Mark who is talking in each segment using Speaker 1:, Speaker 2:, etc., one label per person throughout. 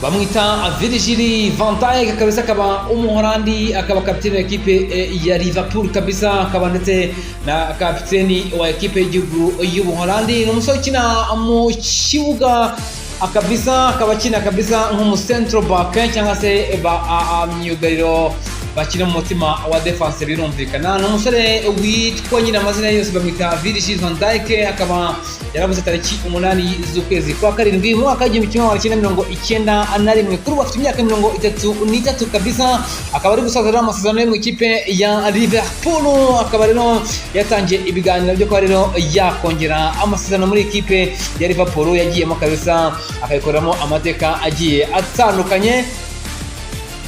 Speaker 1: bamwita Virgil van Dijk kabisa, akaba umuholandi, akaba kapiteni wa ekipe ya Liverpool kabisa, akaba ndetse na kapiteni wa ekipe y'igihugu y'Ubuholandi. Ni umusore ukina mu kibuga akabisa, akaba akina kabisa nk'umu central back cyangwa se myugariro bakina mu mutima wa defense birumvikana. Ni umusore witwa nyine amazina yose bamwita Virgil van Dijk, akaba yarabuze tariki 8 z'ukwezi kwa karindwi mu mwaka w'1991. Kuri ubu afite imyaka 33 kabisa, akaba ari gusazira amasezerano mu ikipe ya Liverpool. Akaba rero yatangiye ibiganiro byo kwa rero yakongera amasezerano muri ikipe ya Liverpool yagiyemo kabisa, akayikoramo amateka agiye atandukanye.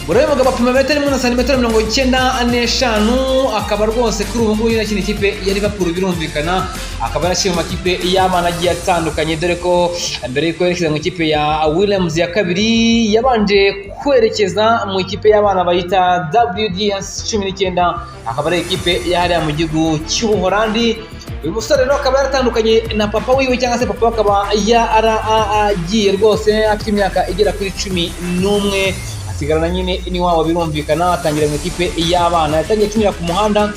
Speaker 1: Urebe mugabo apima metero 1.95 akaba rwose kuri ubu ngubu yakina ikipe ya Liverpool birumvikana. Akaba yarashiye mu makipe y'abana agiye atandukanye, dore ko mbere yuko yerekeza mu ikipe ya Williams ya kabiri yabanje kwerekeza mu ikipe y'abana bayita WDS 19, akaba ari ikipe yahariya mu gihugu cy'Ubuholandi. Uyu musore rero akaba yaratandukanye na papa wiwe, cyangwa se papa akaba yaragiye rwose afite imyaka igera kuri 11, asigarana nyine ni wabo birumvikana. Atangira mu ikipe y'abana, yatangiye akinira ku muhanda,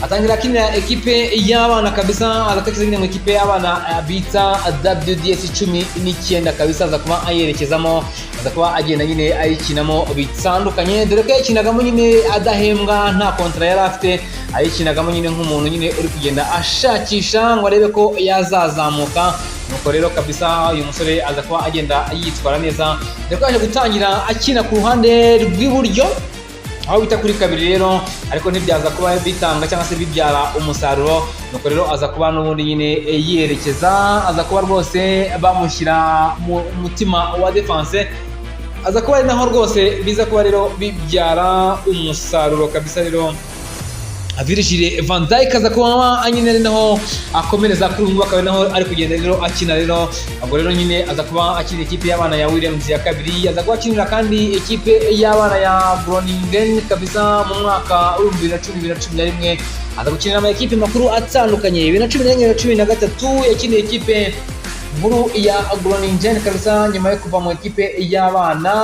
Speaker 1: atangira akinira ekipe y'abana kabisa, agatekereza nyine mu ikipe y'abana bita WDS 19 kabisa, aza kuba ayerekezamo, aza kuba agenda nyine ayikinamo bitandukanye, dore ko yakinagamo nyine adahembwa, nta kontra yari afite, ayikinagamo nyine nk'umuntu nyine uri kugenda ashakisha ngo arebe ko yazazamuka. Nuko rero kabisa uyu musore aza kuba agenda yitwara neza, dore ko yaje gutangira akina ku ruhande rw'iburyo aho bita kuri kabiri rero, ariko ntibyaza kuba bitanga cyangwa se bibyara umusaruro. Nuko rero aza kuba n'ubundi nyine yerekeza, aza kuba rwose bamushyira mu mutima wa defense, aza kuba ari naho rwose biza kuba rero bibyara umusaruro kabisa. Rero Virgil van Dijk aza kuba anyine ari naho akomereza kuri ubu, akaba naho ari kugenda rero akina rero. Ubwo rero nyine aza kuba akina ikipe y'abana ya Williams ya kabiri, aza kuba akinira kandi ikipe y'abana ya Groningen kabisa mu mwaka wa 2011. Aza gukinira ama ekipe makuru atandukanye, 2011-2013 yakiniye ikipe nkuru ya Groningen kabisa, nyuma yo kuva mu ekipe y'abana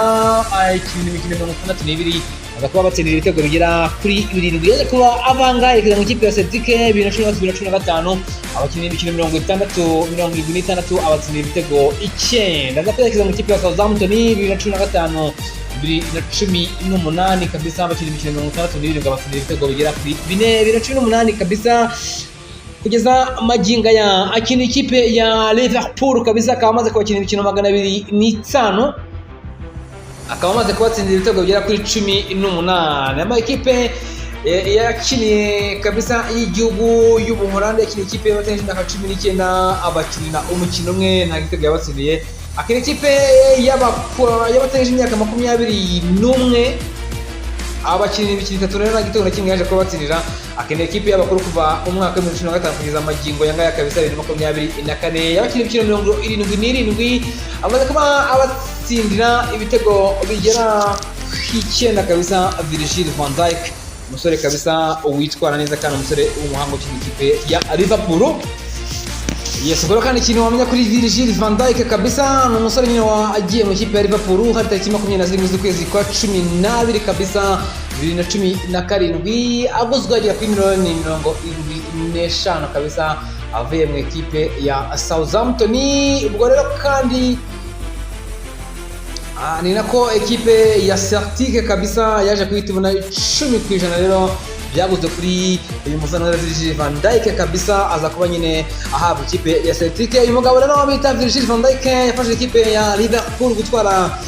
Speaker 1: ayikina imikino 62, aza kuba batsindira ibitego bigera kuri 7. Yaje kuba avanga yerekeza mu ikipe ya Celtic 2014-2015, abakinnyi imikino 76 abatsindira ibitego 9. Aza kuba yerekeza mu ikipe ya Southampton 2017-2018 kabisa, abakinnyi imikino 67 abatsindira ibitego bigera kuri 4. 2018 kabisa kugeza maginga ya akina ikipe ya Liverpool kabisa, akaba amaze kubakina imikino 205, akaba amaze kubatsindira ibitego bigera kuri 18. Ama ekipe yakiniye kabisa y'igihugu y'Ubuholandi, yakiniye ikipe y'abategereje imyaka 19, abakinira umukino umwe, nta gitego yabatsindiye. Akina ikipe y'abategereje imyaka 21, abakinira imikino 3 rero nta gitego na kimwe yaje kubatsindira. Akina ikipe y'abakuru kuva mu mwaka wa 2015 kugeza magingo yanga kabisa 2024, yabakina imikino 77, amaze kuba abatsindira ibitego bigera ku 9 kabisa. Virgil van Dijk umusore kabisa witwara neza kandi umusore w'umuhanga ukina ikipe ya Liverpool. Yes, ubwo kandi ikintu wamenya kuri Virgil van Dijk kabisa, ni umusore nyine wagiye mu ikipe ya Liverpool hari tariki 27 z'ukwezi kwa 12 kabisa 2017, aguzwe agera kuri miliyoni 75 kabisa, avuye mu ikipe ya Southampton. Ubwo rero kandi ni nako ekipe ya Celtic kabisa yaje kuhita ibona 10% rero byaguzwe kuri uyu musore Virgil van Dijk kabisa, aza kuba nyine ahabwa ikipe ya Celtic. Uyu mugabo rero bita Virgil van Dijk yafashe ikipe ya Liverpool gutwara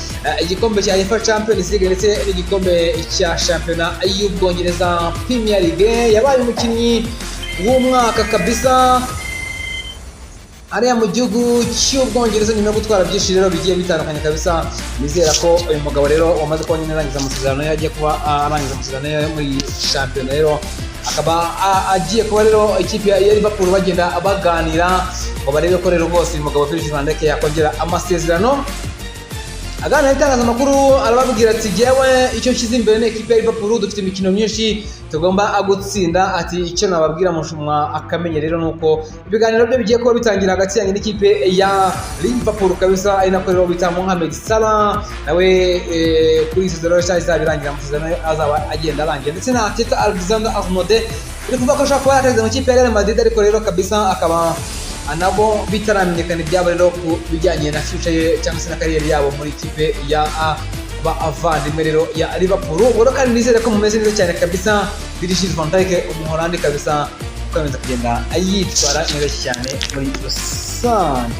Speaker 1: igikombe cya UEFA Champions League ndetse n'igikombe cya shampiyona y'Ubwongereza Premier League. Yabaye umukinnyi w'umwaka kabisa ariya mu gihugu cy'Ubwongereza, nyuma yo gutwara byinshi rero bigiye bitandukanye kabisa. Nizera ko uyu mugabo rero wamaze kuba nyine arangiza amasezerano ye, agiye kuba arangiza amasezerano ye muri shampiyona rero, akaba agiye kuba rero ikipe ya Liverpool bagenda baganira ngo barebe ko rero rwose uyu mugabo Virgil van Dijk yakongera amasezerano aganira n'itangazamakuru arababwira ati jyewe icyo nshyize imbere ni ekipe ya Liverpool, dufite imikino myinshi tugomba gutsinda. Ati icyo nababwira mushumwa akamenye rero nuko ibiganiro bye bigiye kuba bitangira hagati yanjye n'ikipe ya Liverpool kabisa, ari nako rero bita Mohamed Salah nawe kuri izo rero cyari birangira amasezerano azaba agenda arangira, ndetse na Teta Alexander Arnold uri kuvuga ko ashaka kuba yakageze mu kipe ya Real Madrid, ariko rero kabisa akaba nabo bitaramenyekana ibyabo rero ku bijyanye na future ye cyangwa se na kariyeri yabo muri ikipe ya abavandimwe rero ya Liverpool. Ubwo kandi nizere ko mumeze neza cyane kabisa. Virgil van Dijk umuholandi kabisa ukomeza kugenda yitwara neza cyane muri rusange.